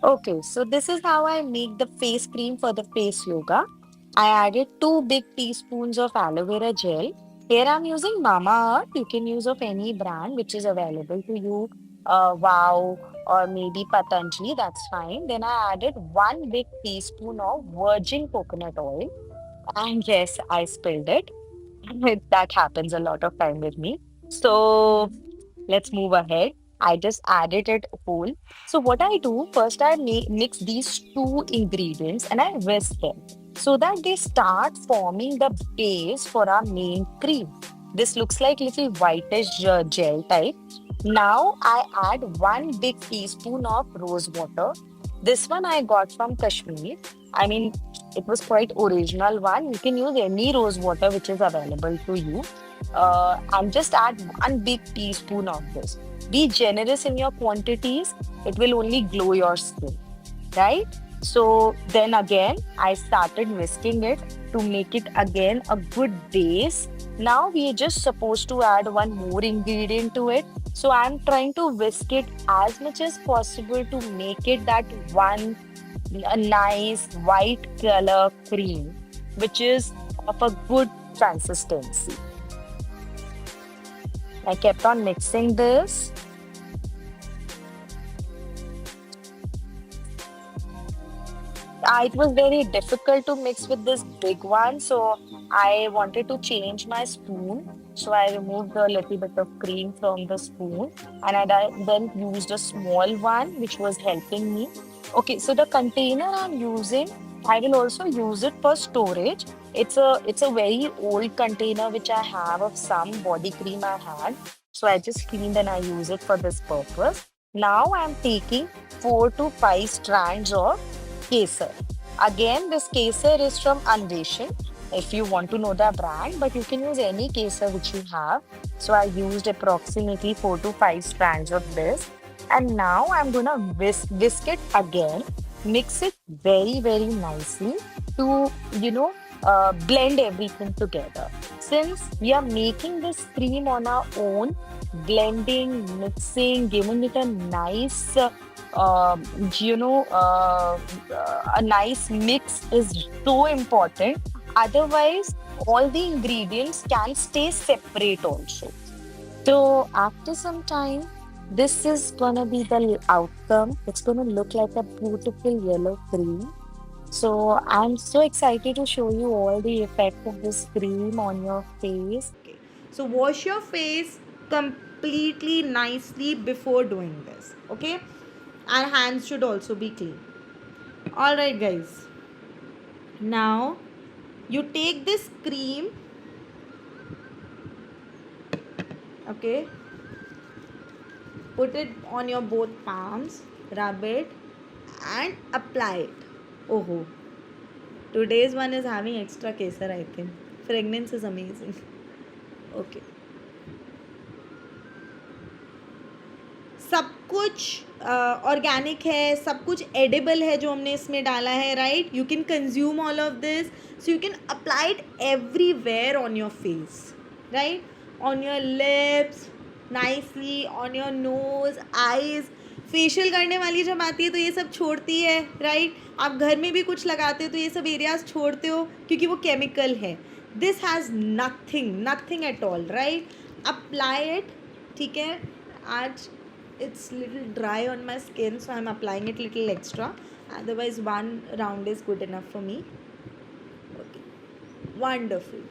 Okay, so this is how I make the face cream for the face yoga. I added 2 big teaspoons of aloe vera gel. Here I'm using Mamaearth. You can use of any brand which is available to you. Wow, or maybe Patanjali, that's fine. Then I added 1 big teaspoon of virgin coconut oil. And yes, I spilled it. That happens a lot of time with me. So let's move ahead. I just added it whole. So what I do first, I mix these two ingredients and I whisk them so that they start forming the base for our main cream. This looks like little whitish gel type. Now I add 1 big teaspoon of rose water. This one I got from Kashmir. I mean, it was quite original one. You can use any rose water which is available to you, and just add 1 big teaspoon of this. Be generous in your quantities, it will only glow your skin, right? So then again, I started whisking it to make it again a good base. Now we are just supposed to add one more ingredient to it. So I'm trying to whisk it as much as possible to make it that one a nice white color cream, which is of a good consistency. I kept on mixing this. It was very difficult to mix with this big one, so I wanted to change my spoon. So I removed a little bit of cream from the spoon and then used a small one, which was helping me. Okay, so the container I'm using, I will also use it for storage. It's a very old container which I have of some body cream I had. So I just cleaned and I use it for this purpose. Now I'm taking 4 to 5 strands of Kesar. Again, this Kesar is from Anveshan. If you want to know the brand, but you can use any Kesar which you have. So I used approximately 4 to 5 strands of this. And now I'm gonna whisk it again, mix it very nicely to blend everything together. Since we are making this cream on our own, blending, mixing, giving it a nice uh, you know, a nice mix is so important. Otherwise, all the ingredients can stay separate also. So after some time, this is gonna be the outcome. It's gonna look like a beautiful yellow cream. So I'm so excited to show you all the effect of this cream on your face. Okay. So wash your face completely nicely before doing this. Okay. Our hands should also be clean. Alright, guys. Now you take this cream. Okay. Put it on your both palms. Rub it and apply it. Oh, today's one is having extra kesar, I think. Fragrance is amazing. Okay. सब कुछ organic है, सब कुछ edible है जो हमने इसमें डाला है, right? You can consume all of this, so you can apply it everywhere on your face, right? On your lips nicely, on your nose, eyes. Facial करने वाली जब आती है तो ये सब छोड़ती है, राइट? आप घर में भी कुछ लगाते हो तो ये सब एरियाज छोड़ते हो क्योंकि वो केमिकल है. This has nothing, nothing at all, right? Apply it. ठीक है. आज it's little dry on my skin, so I'm applying it little extra. Otherwise one round is good enough for me. Okay, wonderful.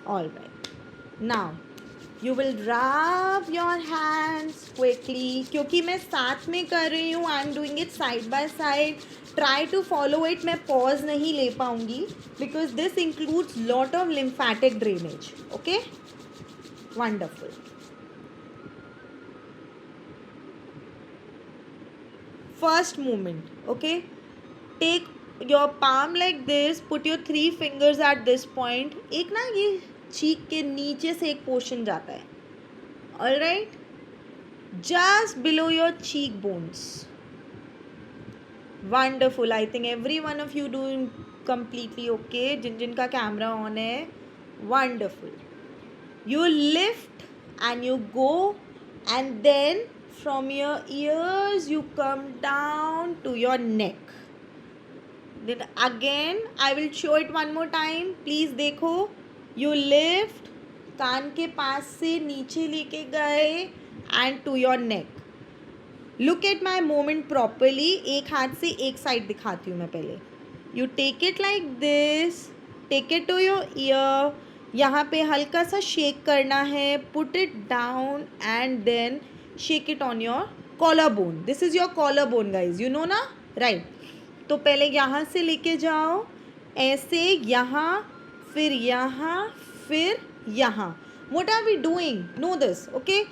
All right, now you will rub your hands quickly. क्योंकि मैं साथ में कर रही हूँ, I am doing it side by side. Try to follow it. मैं pause नहीं ले पाऊँगी because this includes lot of lymphatic drainage. Okay, wonderful. First movement, okay? Take your palm like this, put your 3 fingers at this point. एक ना ये चीक के नीचे से एक पोर्शन जाता है, All right, just below your cheekbones. Wonderful. I think every one of you doing completely okay. जिनका camera on है. Wonderful. You lift and you go, and then from your ears you come down to your neck. Then again I will show it one more time. Please देखो. You lift, कान के पास से नीचे लेके गए and to your neck. Look at my moment properly. एक हाथ से एक साइड दिखाती हूँ मैं पहले. You take it like this, take it to your ear. यहाँ पे हल्का सा शेक करना है. Put it down and then shake it on your collarbone. This is your collarbone guys, you know ना, राइट. तो पहले यहाँ से लेके जाओ ऐसे, यहाँ, फिर यहाँ, फिर यहाँ. What are we doing? No this, okay.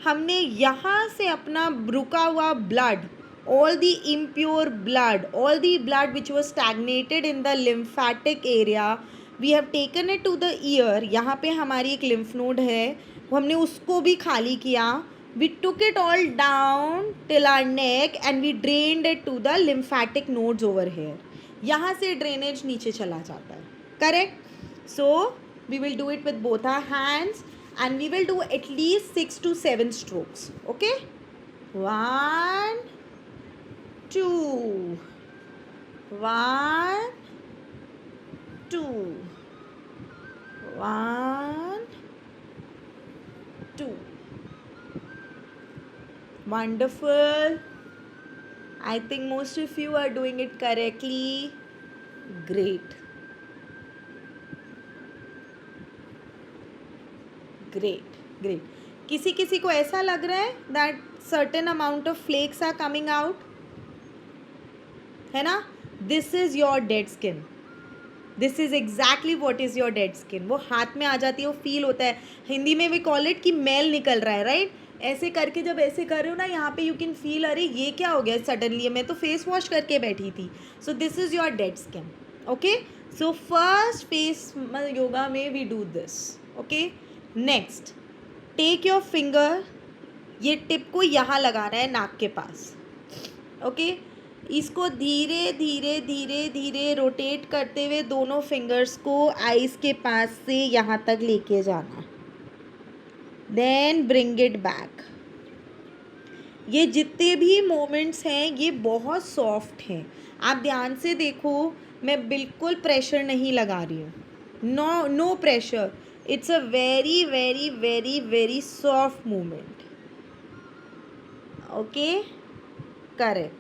हमने यहाँ से अपना रुका हुआ blood, all the impure blood, all the blood which was stagnated in the lymphatic area, we have taken it to the ear. यहाँ पे हमारी एक lymph node है, वो हमने उसको भी खाली किया. We took it all down till our neck and we drained it to the lymphatic nodes over here. यहाँ से drainage नीचे चला जाता है, correct? So we will do it with both our hands and we will do at least 6 to 7 strokes. Okay, 1 2 1 2 1 2. Wonderful. I think most of you are doing it correctly. Great. Great, great. किसी किसी को ऐसा लग रहा है that certain amount of flakes are coming out, है ना? This is your dead skin. This is exactly what is your dead skin. वो हाथ में आ जाती है, वो फील होता है. हिंदी में we call it कि मैल निकल रहा है, राइट? ऐसे करके जब ऐसे कर रहे हो ना, यहाँ पे यू कैन फील, अरे ये क्या हो गया सडनली, मैं तो फेस वॉश करके बैठी थी. So this is your dead skin. Okay, so first face yoga में we do this. Okay, next take your finger. ये टिप को यहाँ लगाना है नाक के पास. ओके, इसको धीरे धीरे धीरे धीरे रोटेट करते हुए दोनों फिंगर्स को आईज के पास से यहाँ तक लेके जाना. Then bring it back. ये जितने भी मोमेंट्स हैं ये बहुत सॉफ्ट हैं. आप ध्यान से देखो, मैं बिल्कुल प्रेशर नहीं लगा रही हूँ. No no pressure. It's a very very very very soft movement. Okay, correct.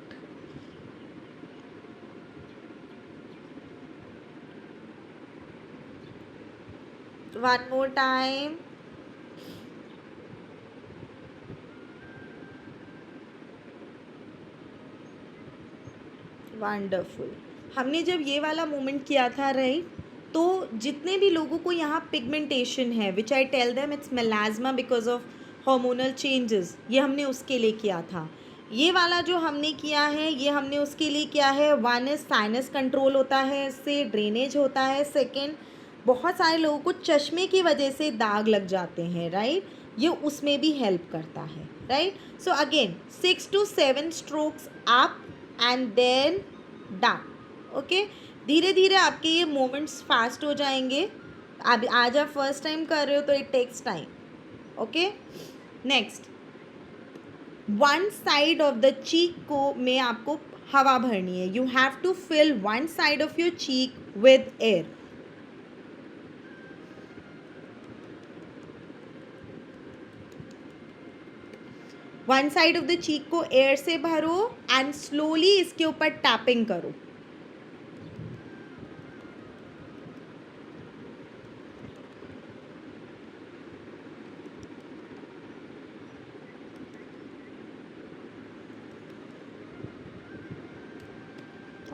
One more time. Wonderful. हमने जब ये वाला मूवमेंट किया था, राइट, तो जितने भी लोगों को यहाँ पिगमेंटेशन है, which I tell them it's melasma because of hormonal changes, ये हमने उसके लिए किया था. ये वाला जो हमने किया है ये हमने उसके लिए किया है. वन इज साइनस कंट्रोल होता है, इससे ड्रेनेज होता है. सेकेंड, बहुत सारे लोगों को चश्मे की वजह से दाग लग जाते हैं, राइट, ये उसमें भी हेल्प करता है, right. So again 6 to 7 strokes up and then down. Okay, धीरे धीरे आपके ये मोमेंट्स फास्ट हो जाएंगे. अब आज आप फर्स्ट टाइम कर रहे हो तो it takes time. Okay, next one side of the cheek को में आपको हवा भरनी है. You have to fill one side of your cheek with air. One side of the cheek को एयर से भरो एंड स्लोली इसके ऊपर टैपिंग करो.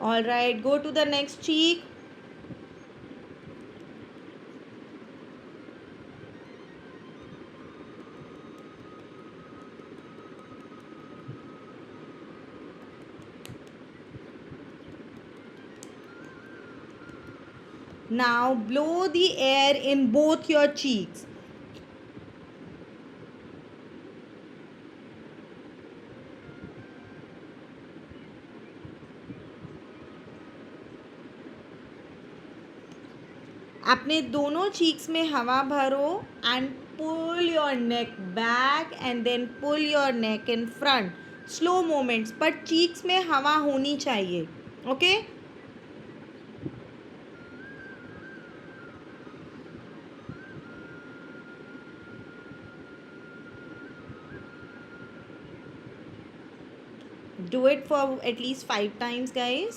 All right, go to the next cheek. Now blow the air in both your cheeks. अपने दोनों cheeks में हवा भरो and pull your neck back and then pull your neck in front. Slow moments, but cheeks में हवा होनी चाहिए. Okay. Do it for at least 5 times, guys.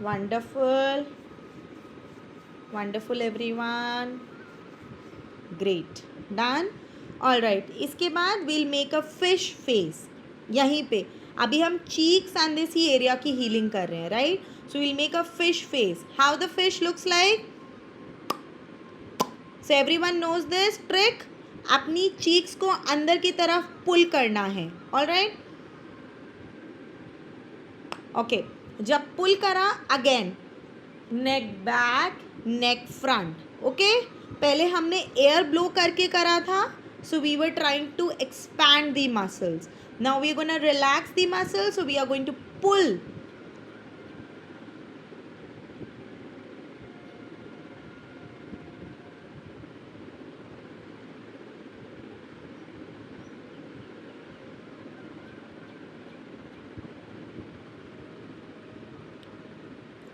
Wonderful. Wonderful, everyone. Great. Done. All right. इसके बाद we'll make a fish face. यहीं पे अभी हम cheeks and this he area की healing कर रहे हैं, right? So we'll make a fish face. How the fish looks like? So everyone knows this trick. अपनी cheeks को अंदर की तरफ pull करना है. All right? Okay. जब पुल करा again neck back neck front. Okay. पहले हमने एयर ब्लो करके करा था, so we were trying to expand the muscles. Now we are gonna relax the muscles, so we are going to pull.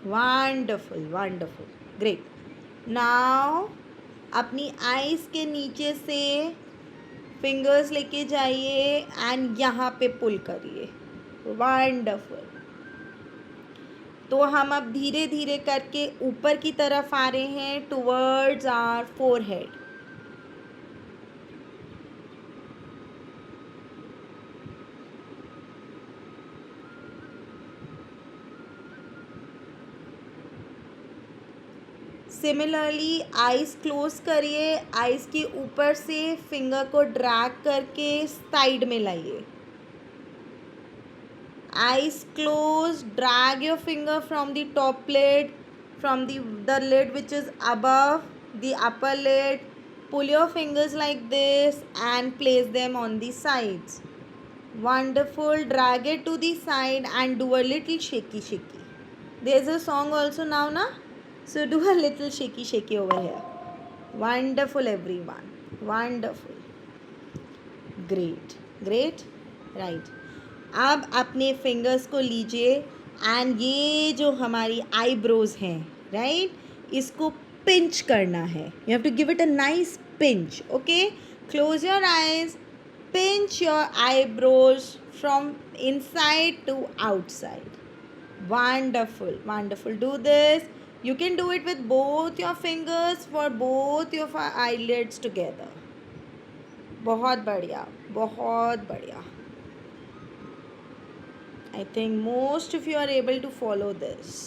Wonderful wonderful. Great. Now अपनी eyes के नीचे से fingers लेके जाइए एंड यहाँ पे पुल करिए. वंडरफुल. तो हम अब धीरे धीरे करके ऊपर की तरफ आ रहे हैं towards our forehead. Similarly eyes close करिए. आइज़ के ऊपर से फिंगर को ड्रैग करके साइड में लाइए. eyes closed, drag your finger from the top lid, from the lid which is above the upper lid. Pull your fingers like this and place them on the sides. Wonderful. Drag it to the side and do a little shaky shaky. There's a song also now, na? So do a little shaky shaky over here. Wonderful, everyone. Wonderful. Great. Great. Right. अब अपने fingers को लीजिए and ये जो हमारी eyebrows हैं, right, इसको pinch करना है. You have to give it a nice pinch. Okay. Close your eyes. Pinch your eyebrows from inside to outside. Wonderful wonderful. Do this. You can do it with both your fingers for both your eyelids together. बहुत बढ़िया, बहुत बढ़िया. I think most of you are able to follow this.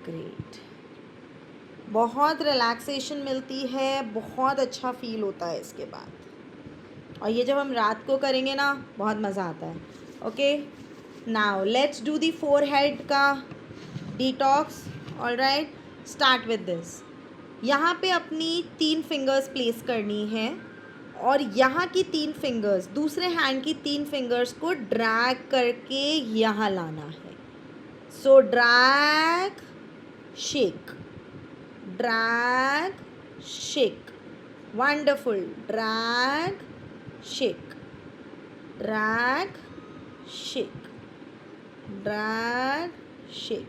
Great. बहुत relaxation मिलती है, बहुत अच्छा feel होता है इसके बाद. और ये जब हम रात को करेंगे ना, बहुत मज़ा आता है. Okay. Now let's do the forehead का detox. All right. Start with this. यहाँ पे अपनी 3 फिंगर्स प्लेस करनी है और यहाँ की 3 फिंगर्स, दूसरे हैंड की 3 फिंगर्स को ड्रैग करके यहाँ लाना है. So drag shake, drag shake. Wonderful. Drag shake, drag shake, drag shake.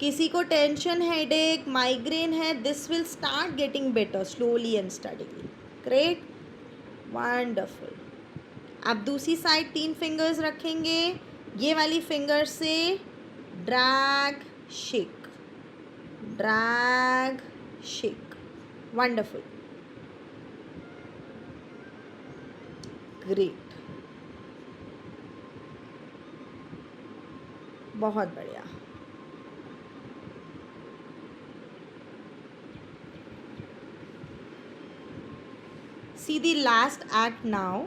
किसी को टेंशन, हेडेक, माइग्रेन है, this will start getting better slowly and steadily. Great. Wonderful. अब दूसरी साइड 3 फिंगर्स रखेंगे. ये वाली फिंगर से drag shake, drag shake. Wonderful. Great. बहुत बढ़िया. सी दी लास्ट एक्ट नाउ.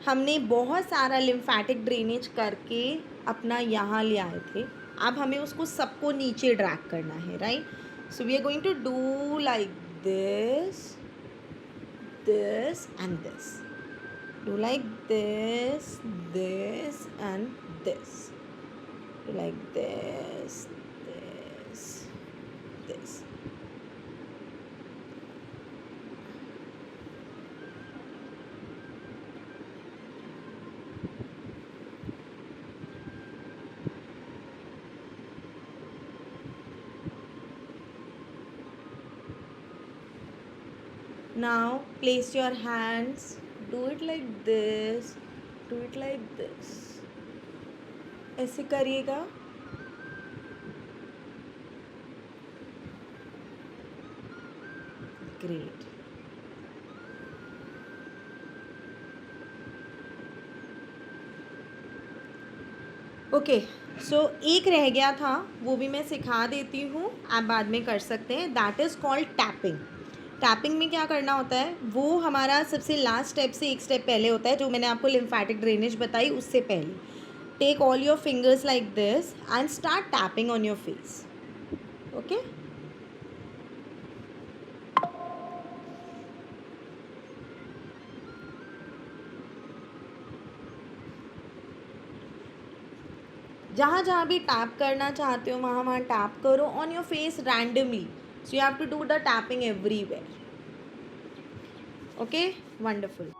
हमने बहुत सारा लिम्फेटिक ड्रेनेज करके अपना यहाँ ले आए थे. अब हमें उसको सबको नीचे ड्रैग करना है, right. So we are going to do like this, this and this. Do like this, this and this. like this, this, this. Now place your hands, do it like this, do it like this. ऐसे करिएगा. Great. Okay so एक रह गया था, वो भी मैं सिखा देती हूँ, आप बाद में कर सकते हैं. That is called tapping. Tapping में क्या करना होता है, वो हमारा सबसे लास्ट स्टेप से एक स्टेप पहले होता है, जो मैंने आपको लिम्फेटिक ड्रेनेज बताई उससे पहले. Take all your fingers like this and start tapping on your face. Okay. जहाँ जहाँ भी टैप करना चाहते हो वहाँ वहाँ टैप करो on your face randomly. So you have to do the tapping everywhere. Okay, wonderful.